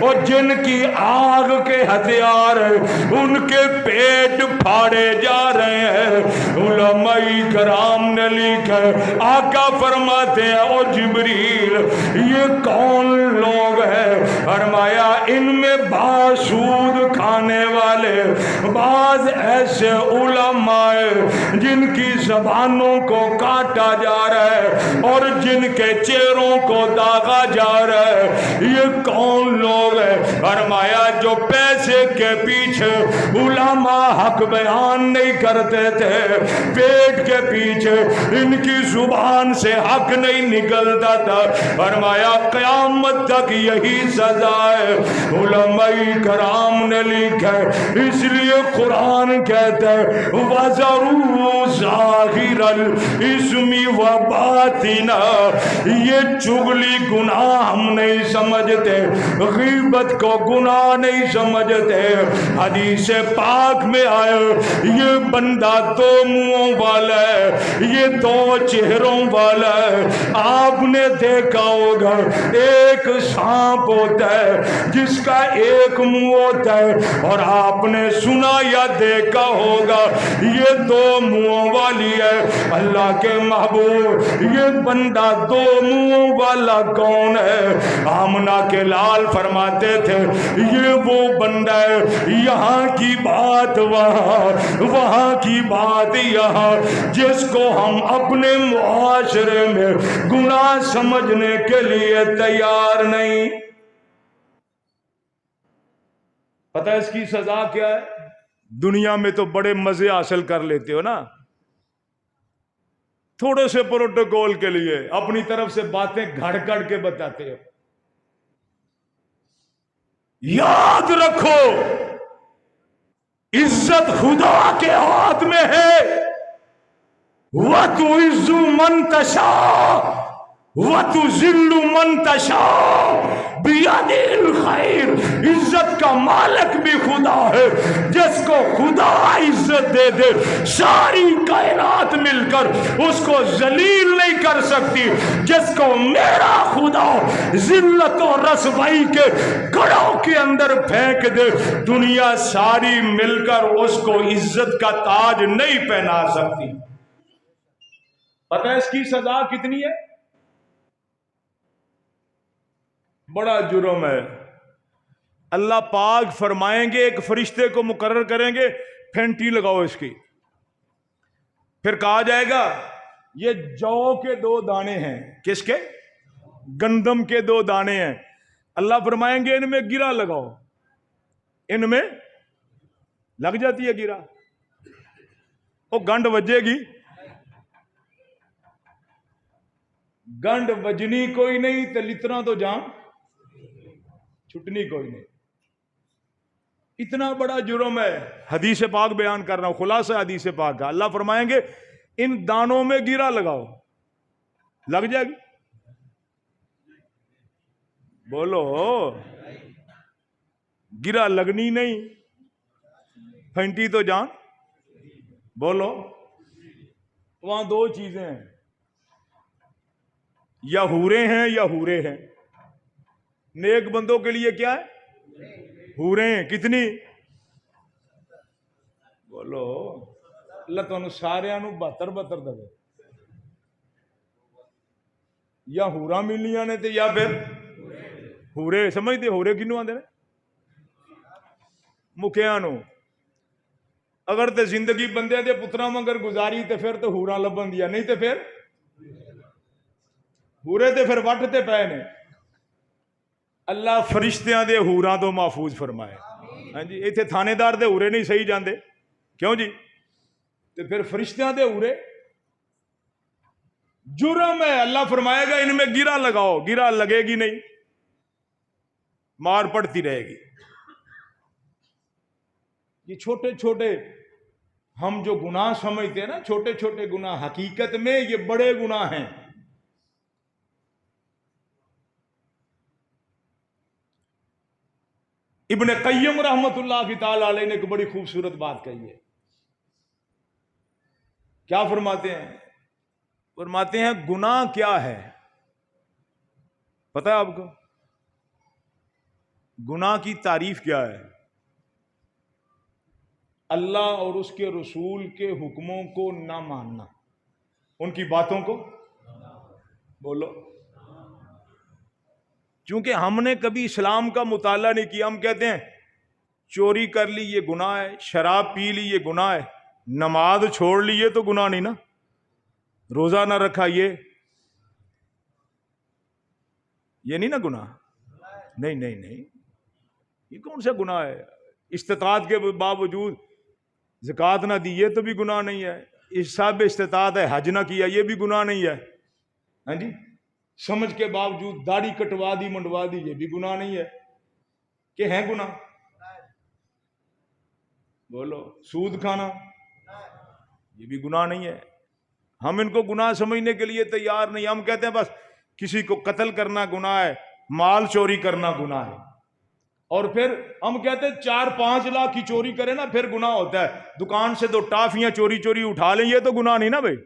اور جن کی آگ کے ہتھیار ان کے پیٹ پھاڑے جا رہے ہیں۔ علماء کرام نے لکھا ہے آقا فرماتے ہیں او جبریل یہ کون لوگ ہیں؟ فرمایا ان میں بعض سود کھانے والے، بعض ایسے علماء جن کی زبانوں کو کاٹا جا رہا ہے اور جن کے چہروں کو داغا جا رہا ہے۔ یہ کون لوگ ہیں؟ فرمایا جو پیسے کے پیچھے علماء حق بیان نہیں کرتے تھے، پیٹ کے پیچھے ان کی زبان سے حق نہیں نکلتا تھا، فرمایا قیامت تک یہی سزا ہے۔ علماء کرام نے لکھا ہے اس لیے قرآن کہتا ہے وَذَرُوا ظَاهِرَ الْإِثْمِ وَبَاطِنَهُ، یہ چغلی گناہ ہم نہیں سمجھتے، غیبت کو گناہ نہیں سمجھتے۔ حدیث پاک میں آیا یہ بندہ دو منہوں والا ہے، یہ دو چہروں والا ہے۔ آپ نے دیکھا ہوگا ایک سانپ ہوتا ہے جس کا ایک منہ ہوتا ہے، اور آپ نے سنا یا دیکھا ہوگا یہ دو منہوں والی ہے۔ اللہ کے محبوب یہ بندہ دو منہوں والا کون ہے؟ آمنہ کے لال فرماتے تھے یہ وہ بندہ ہے یہاں کی بات وہاں، وہاں کی بات یہاں، جس کو ہم اپنے معاشرے میں گناہ سمجھنے کے لیے تیار نہیں۔ پتہ ہے اس کی سزا کیا ہے؟ دنیا میں تو بڑے مزے حاصل کر لیتے ہو نا، تھوڑے سے پروٹوکول کے لیے اپنی طرف سے باتیں گھڑ گھڑ کے بتاتے ہو۔ یاد رکھو عزت خدا کے ہاتھ میں ہے، وَتُعِزُّ مَن تَشَاءُ وَتُذِلُّ مَن تَشَاءُ بِيَدِهِ الْخَيْرُ، عزت کا مالک بھی خدا ہے، جس کو خدا عزت دے دے ساری کائنات مل کر اس کو ذلیل نہیں کر سکتی، جس کو میرا خدا ذلت و رسوائی کے گڑھوں کے اندر پھینک دے دنیا ساری مل کر اس کو عزت کا تاج نہیں پہنا سکتی۔ پتہ ہے اس کی سزا کتنی ہے؟ بڑا جرم ہے۔ اللہ پاک فرمائیں گے ایک فرشتے کو مقرر کریں گے پھینٹی لگاؤ اس کی، پھر کہا جائے گا یہ جو کے دو دانے ہیں، کس کے؟ گندم کے دو دانے ہیں۔ اللہ فرمائیں گے ان میں گرا لگاؤ، ان میں لگ جاتی ہے گرا، وہ گنڈ بجے گی، گنڈ بجنی کوئی نہیں تو لتنا تو جان چھٹنی کوئی نہیں۔ اتنا بڑا جرم ہے۔ حدیث پاک بیان کر رہا ہوں، خلاصہ حدیث پاک کا۔ اللہ فرمائیں گے ان دانوں میں گرا لگاؤ، لگ جائے گی؟ بولو، گرا لگنی نہیں، پھنٹی تو جان۔ بولو، وہاں دو چیزیں ہیں، یا حوریں ہیں یا حورے ہیں۔ نیک بندوں کے لیے کیا ہے؟ حوریں ہیں۔ کتنی؟ بولو، اللہ تعالیٰ سارے 72 دے، یا حورا ملنیاں نے تے یا پھر حورے۔ سمجھتے حورے کنوں آندے نے؟ مکھیاں نو۔ اگر تے زندگی بندے دے پتراں مگر گزاری تے پھر تو حورا لبن دیا، نہیں تے پھر حورے تے پھر وٹ تے پے نے۔ اللہ فرشتیاں دے حوراں تو محفوظ فرمائے۔ ہاں جی، ایتھے تھانے دار دے حورے نہیں صحیح جاندے، کیوں جی؟ تے پھر فرشتیاں دے حورے جرم ہے۔ اللہ فرمائے گا ان میں گرا لگاؤ، گرا لگے گی نہیں، مار پڑتی رہے گی۔ یہ چھوٹے چھوٹے ہم جو گناہ سمجھتے ہیں نا، چھوٹے چھوٹے گناہ، حقیقت میں یہ بڑے گناہ ہیں. ابن قیم رحمت اللہ کی تعالی علیہ نے ایک بڑی خوبصورت بات کہی ہے. کیا فرماتے ہیں؟ فرماتے ہیں گناہ کیا ہے؟ پتہ ہے آپ کو گناہ کی تعریف کیا ہے؟ اللہ اور اس کے رسول کے حکموں کو نہ ماننا، ان کی باتوں کو بولو. چونکہ ہم نے کبھی اسلام کا مطالعہ نہیں کیا، ہم کہتے ہیں چوری کر لی یہ گناہ ہے، شراب پی لی یہ گناہ ہے، نماز چھوڑ لی یہ تو گناہ نہیں نا، روزہ نہ رکھا یہ نہیں نا گناہ. نہیں نہیں نہیں، یہ کون سا گناہ ہے؟ استطاعت کے باوجود زکوٰۃ نہ دی یہ تو بھی گناہ نہیں ہے. اس صاحب استطاعت ہے حج نہ کیا یہ بھی گناہ نہیں ہے. ہاں جی، سمجھ کے باوجود داڑھی کٹوا دی منڈوا دی یہ بھی گناہ نہیں ہے. کہ ہیں گناہ؟ بولو. سود کھانا یہ بھی گناہ نہیں ہے. ہم ان کو گناہ سمجھنے کے لیے تیار نہیں. ہم کہتے ہیں بس کسی کو قتل کرنا گناہ ہے، مال چوری کرنا گناہ ہے. اور پھر ہم کہتے ہیں 4-5 لاکھ کی چوری کرے نا پھر گناہ ہوتا ہے. دکان سے 2 ٹافیاں چوری اٹھا لیں یہ تو گناہ نہیں نا بھائی.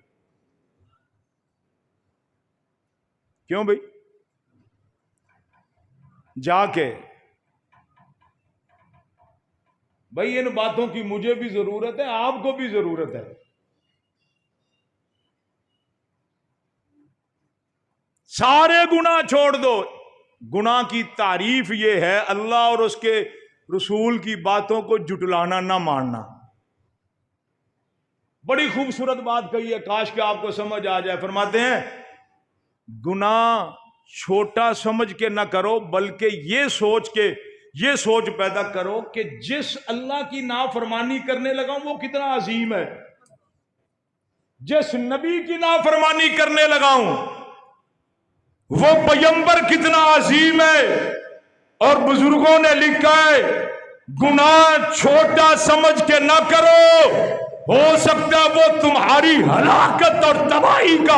کیوں بھائی؟ جا کے بھائی ان باتوں کی مجھے بھی ضرورت ہے، آپ کو بھی ضرورت ہے. سارے گناہ چھوڑ دو. گناہ کی تعریف یہ ہے اللہ اور اس کے رسول کی باتوں کو جھٹلانا، نہ ماننا. بڑی خوبصورت بات کہی ہے، کاش کہ آپ کو سمجھ آ جائے. فرماتے ہیں گناہ چھوٹا سمجھ کے نہ کرو، بلکہ یہ سوچ پیدا کرو کہ جس اللہ کی نافرمانی کرنے لگا ہوں وہ کتنا عظیم ہے، جس نبی کی نافرمانی کرنے لگا ہوں وہ پیغمبر کتنا عظیم ہے. اور بزرگوں نے لکھا ہے گناہ چھوٹا سمجھ کے نہ کرو، ہو سکتا ہے وہ تمہاری ہلاکت اور تباہی کا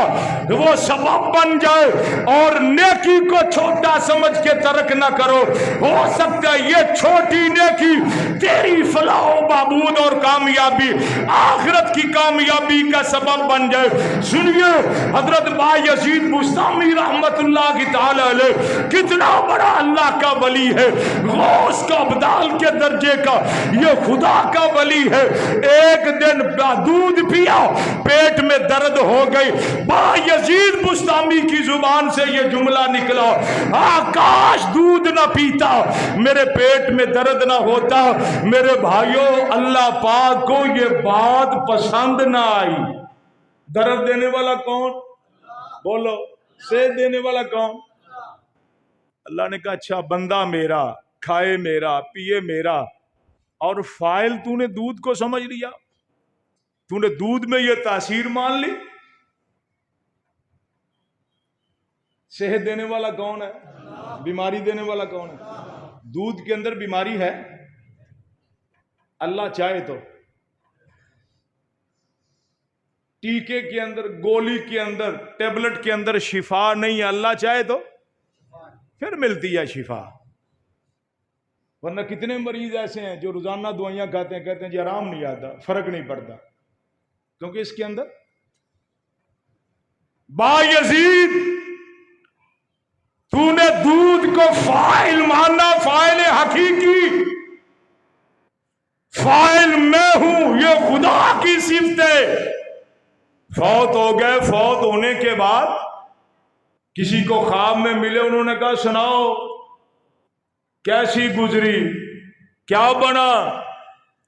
وہ سبب بن جائے. اور نیکی کو چھوٹا سمجھ کے ترک نہ کرو، ہو سکتا ہے یہ چھوٹی نیکی تیری فلاح و بہبود اور کامیابی، آخرت کی کامیابی کا سبب بن جائے. سنیے حضرت بایزید بستامی رحمت اللہ کی تعالی علیہ کتنا بڑا اللہ کا ولی ہے، غوث کا ابدال کے درجے کا یہ خدا کا ولی ہے. ایک دن دودھ پیا، پیٹ میں درد ہو گئی. بایزید بستامی کی زبان سے یہ جملہ نکلا، کاش دودھ نہ پیتا، میرے پیٹ میں درد نہ ہوتا. میرے بھائیوں اللہ پاک کو یہ بات پسند نہ آئی. درد دینے والا کون؟ بولو. صحت دینے والا کون؟ اللہ نے کہا اچھا بندہ میرا، کھائے میرا، پیے میرا، اور فائل تو نے دودھ کو سمجھ لیا، تو نے دودھ میں یہ تاثیر مان لی. صحت دینے والا کون ہے؟ بیماری دینے والا کون ہے؟ دودھ کے اندر بیماری ہے؟ اللہ چاہے تو ٹیکے کے اندر، گولی کے اندر، ٹیبلٹ کے اندر شفا نہیں ہے. اللہ چاہے تو پھر ملتی ہے شفا. ورنہ کتنے مریض ایسے ہیں جو روزانہ دوائیاں کھاتے ہیں، کہتے ہیں جی آرام نہیں آتا، فرق نہیں پڑتا، کیونکہ اس کے اندر بایزید تو نے دودھ کو فاعل مانا، فاعل حقیقی، فاعل میں ہوں، یہ خدا کی صفت ہے. فوت ہو گئے، فوت ہونے کے بعد کسی کو خواب میں ملے، انہوں نے کہا سناؤ کیسی گزری، کیا بنا؟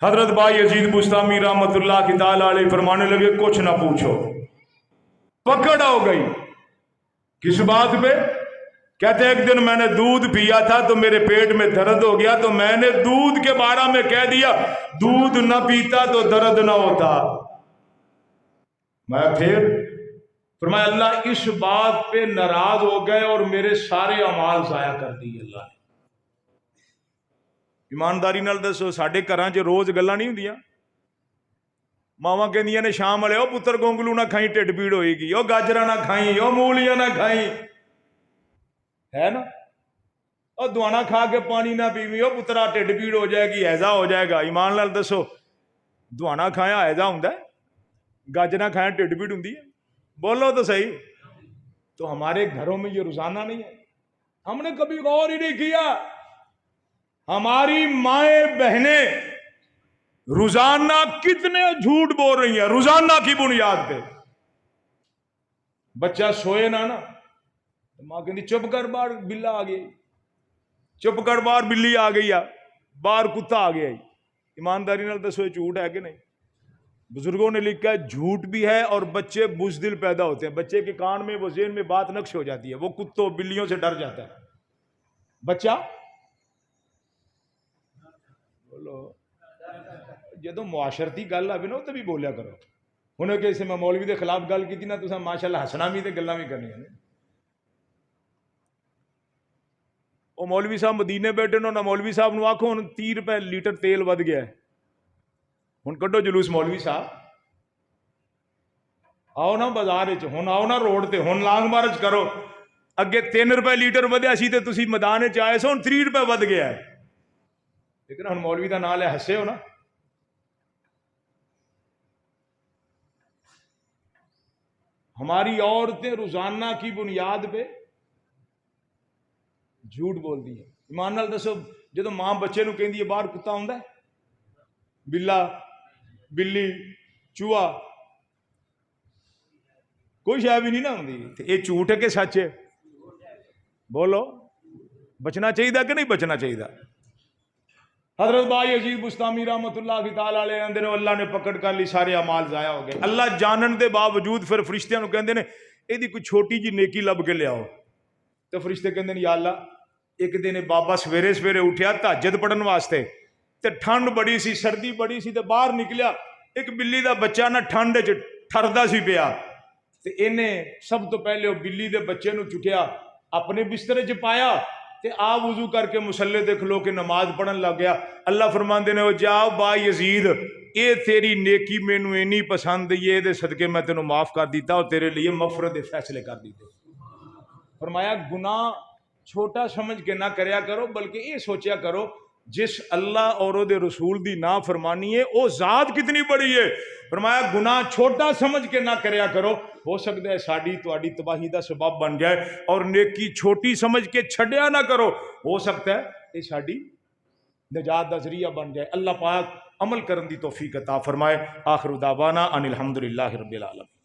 حضرت بایزید بستامی رحمت اللہ کی تعالی علیہ فرمانے لگے کچھ نہ پوچھو. پکڑ ہو گئی. کس بات پہ؟ کہتے ایک دن میں نے دودھ پیا تھا تو میرے پیٹ میں درد ہو گیا، تو میں نے دودھ کے بارے میں کہہ دیا دودھ نہ پیتا تو درد نہ ہوتا. میں پھر فرمایا اللہ اس بات پہ ناراض ہو گئے اور میرے سارے اعمال ضائع کر دیے اللہ نے. ایمانداری نال دسو ساڈے گھراں 'چ روز گلاں نہیں ہوندیاں؟ ماواں کہندیاں نے شام والے او پتر گونگلو نہ کھائی ٹھڈ پیڑ ہوئے گی، او گاجراں نہ کھائی، او مولیاں نہ کھائی، ہے نا؟ او دوانا کھا کے پانی نہ پیوی، او پترا ٹھڈ پیڑ ہو جائے گی، ہیضہ ہو جائے گا۔ ایمان نال دسو دوانا کھایا ہیضہ ہوندا ہے؟ گاجراں کھایا ٹھڈ پیڑ ہوندی ہے؟ بولو تو صحیح۔ تو ہمارے گھروں میں یہ روزانہ نہیں ہے؟ ہم نے کبھی غور ہی نہیں کیا ہماری مائیں بہنیں روزانہ کتنے جھوٹ بول رہی ہیں روزانہ کی بنیاد پہ۔ بچہ سوئے نہ ماں کہتی چپ کر باہر بلا آ گئی، چپ کر باہر بلی آ گئی، باہر کتا آ گیا۔ ایمانداری نال دسو جھوٹ ہے کہ نہیں؟ بزرگوں نے لکھا ہے جھوٹ بھی ہے اور بچے بزدل پیدا ہوتے ہیں۔ بچے کے کان میں وہ ذہن میں بات نقش ہو جاتی ہے، وہ کتوں بلیوں سے ڈر جاتا ہے بچہ۔ بولو جدو معاشرتی گل آئے نا تو بھی بولیا کرو۔ ہوں کہ میں مولوی کے خلاف گل کی نا تو ماشاء اللہ ہسنا بھی تو گلا بھی کرنی۔ وہ مولوی صاحب مدینے بیٹھے نہ مولوی صاحب نو آخو ہوں 30 روپے لیٹر تیل ود گیا ہے، ہوں کڈو جلوس مولوی صاحب، آؤ نا بازار ہوں، آؤ نا روڈ تے ہوں لانگ مارچ کرو۔ اگے 3 روپے لیٹر ودیا سی تے تسی میدان چ آئے سو، ہوں 30 روپے ود گیا ہے، لیکن ہوں مولوی کا نام لے ہسے ہو نا۔ ہماری عورتیں روزانہ کی بنیاد پہ جھوٹ بولتی ہیں۔ ایمان نال دسو جدو ماں بچے نو کہندی ہے باہر کتا ہوندا ہے، بلا، بلی، چوہا، کوئی شے بھی نہیں نہ ہوندی، یہ جھوٹ ہے کہ سچ ہے؟ بولو بچنا چاہیے کہ نہیں بچنا چاہیے؟ حضرت با یزید بستامی رحمت اللہ تعالی علیہ اندر اللہ نے پکڑ کر لی، سارے اعمال ضائع ہو گئے۔ اللہ جانن دے باوجود پھر فرشتیاں نو کہندے نے ایدی کوئی چھوٹی جی نیکی لب کے لے آؤ، تو فرشتے کہندے نے یا اللہ ایک دن بابا سویرے سویرے اٹھیا تہجد پڑھن واسطے، تے ٹھنڈ بڑی سی، سردی بڑی سی، تے باہر نکلیا ایک بلی دا بچہ نہ ٹھنڈ وچ ٹھردا سی پیا، تے انہیں سب تو پہلے وہ بلی دے بچے نو چکیا اپنے بسترے چ پایا تے آ وضو کر کے مصلے تے کھلو کے نماز پڑھن لگ گیا۔ اللہ فرماندے نے او جا با یزید اے تیری نیکی مینوں اینی پسند ہے دے صدقے میں تینوں معاف کر دیتا اور تیرے لیے مغفرت دے فیصلے کر دیتے۔ فرمایا گناہ چھوٹا سمجھ کے نہ کریا کرو، بلکہ یہ سوچیا کرو جس اللہ اور دے رسول دی نافرمانی ہے او ذات کتنی بڑی ہے۔ فرمایا گناہ چھوٹا سمجھ کے نہ کریا کرو، ہو سکتا ہے ساڈی تہاڈی تباہی دا سبب بن جائے، اور نیکی چھوٹی سمجھ کے چھڈیا نہ کرو، ہو سکتا ہے یہ ساڈی نجات دا ذریعہ بن جائے۔ اللہ پاک عمل کرن دی توفیق عطا فرمائے۔ آخر دعوانا ان الحمدللہ رب العالمین۔